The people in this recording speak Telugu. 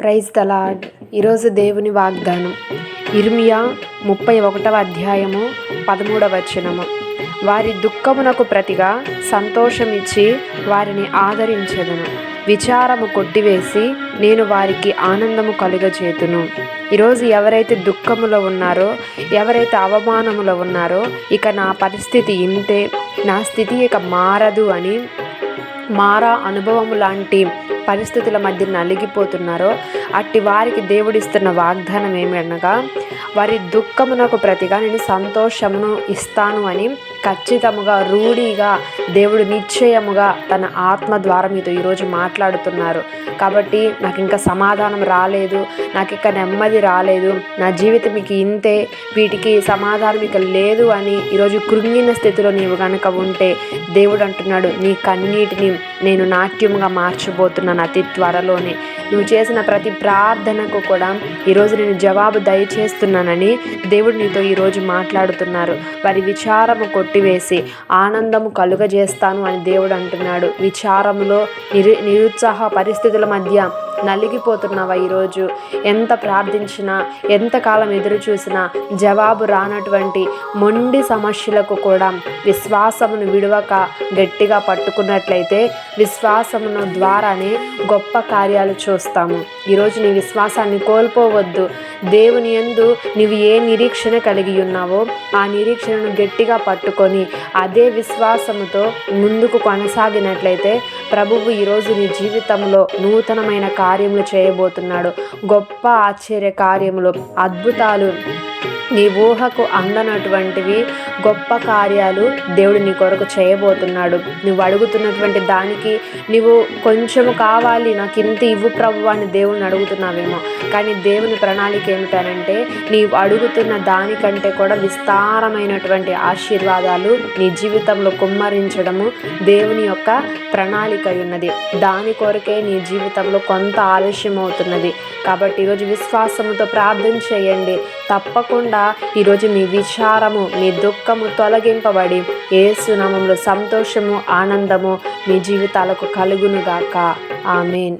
Praise the lord. ఈరోజు దేవుని వాగ్దానం ఇర్మియా 31వ అధ్యాయము 13వ వచనము. వారి దుఃఖమునకు ప్రతిగా సంతోషమిచ్చి వారిని ఆదరించెదను. విచారము కొట్టివేసి నేను వారికి ఆనందము కలుగచేతును. ఈరోజు ఎవరైతే దుఃఖములో ఉన్నారో, ఎవరైతే అవమానములో ఉన్నారో, ఇక నా పరిస్థితి ఇంతే, నా స్థితి ఇక మారదు అని మారా అనుభవము లాంటి పరిస్థితుల మధ్య నలిగిపోతున్నారో అట్టి వారికి దేవుడిస్తున్న వాగ్దానం ఏమనగా, వారి దుఃఖమునకు ప్రతిగా నేను సంతోషమును ఇస్తాను అని ఖచ్చితముగా రూఢిగా దేవుడు నిశ్చయముగా తన ఆత్మ ద్వారా మీతో ఈరోజు మాట్లాడుతున్నారు. కాబట్టి నాకు ఇంకా సమాధానం రాలేదు, నాకు ఇంకా నెమ్మది రాలేదు, నా జీవితం ఇక ఇంతే, వీటికి సమాధానం ఇక లేదు అని ఈరోజు కృంగిన స్థితిలో నీవు కనుక ఉంటే దేవుడు అంటున్నాడు, నీ కన్నీటిని నేను నాట్యముగా మార్చబోతున్నాను అతి త్వరలోనే. నువ్వు చేసిన ప్రతి ప్రార్థనకు కూడా ఈరోజు నేను జవాబు దయచేస్తున్నానని దేవుడు నీతో ఈరోజు మాట్లాడుతున్నారు. వారి విచారము కొట్టివేసి ఆనందము కలుగజేస్తాను అని దేవుడు అంటున్నాడు. విచారములో నిరుత్సాహ పరిస్థితుల మధ్య నలిగిపోతున్నావా? ఈరోజు ఎంత ప్రార్థించినా, ఎంతకాలం ఎదురు చూసినా జవాబు రానటువంటి మొండి సమస్యలకు కూడా విశ్వాసమును విడవక గట్టిగా పట్టుకున్నట్లయితే విశ్వాసమును ద్వారానే గొప్ప కార్యాలు చూస్తాము. ఈరోజు నీ విశ్వాసాన్ని కోల్పోవద్దు. దేవుని యందు నీవు ఏ నిరీక్షణ కలిగి ఉన్నావో ఆ నిరీక్షణను గట్టిగా పట్టుకొని అదే విశ్వాసముతో ముందుకు కొనసాగినట్లయితే ప్రభువు ఈరోజు నీ జీవితంలో నూతనమైన కార్యములు చేయబోతున్నాడు. గొప్ప ఆశ్చర్య కార్యములు, అద్భుతాలు, నీ ఊహకు అందనటువంటివి గొప్ప కార్యాలు దేవుడు నీ కొరకు చేయబోతున్నాడు. నువ్వు అడుగుతున్నటువంటి దానికి నీవు కొంచెము కావాలి, నాకు ఇంత ఇవ్వు ప్రభు అని దేవుని అడుగుతున్నావేమో, కానీ దేవుని ప్రణాళిక ఏమిటనంటే నీవు అడుగుతున్న దానికంటే కూడా విస్తారమైనటువంటి ఆశీర్వాదాలు నీ జీవితంలో కుమ్మరించడము దేవుని యొక్క ప్రణాళిక ఉన్నది. దాని కొరకే నీ జీవితంలో కొంత ఆలస్యం అవుతున్నది. కాబట్టి ఈరోజు విశ్వాసముతో ప్రార్థన చేయండి. తప్పకుండా ఈరోజు మీ విచారము, మీ దుఃఖము తొలగింపబడి యేసు నామములో సంతోషము, ఆనందము మీ జీవితాలకు కలుగునుగాక. ఆమేన్.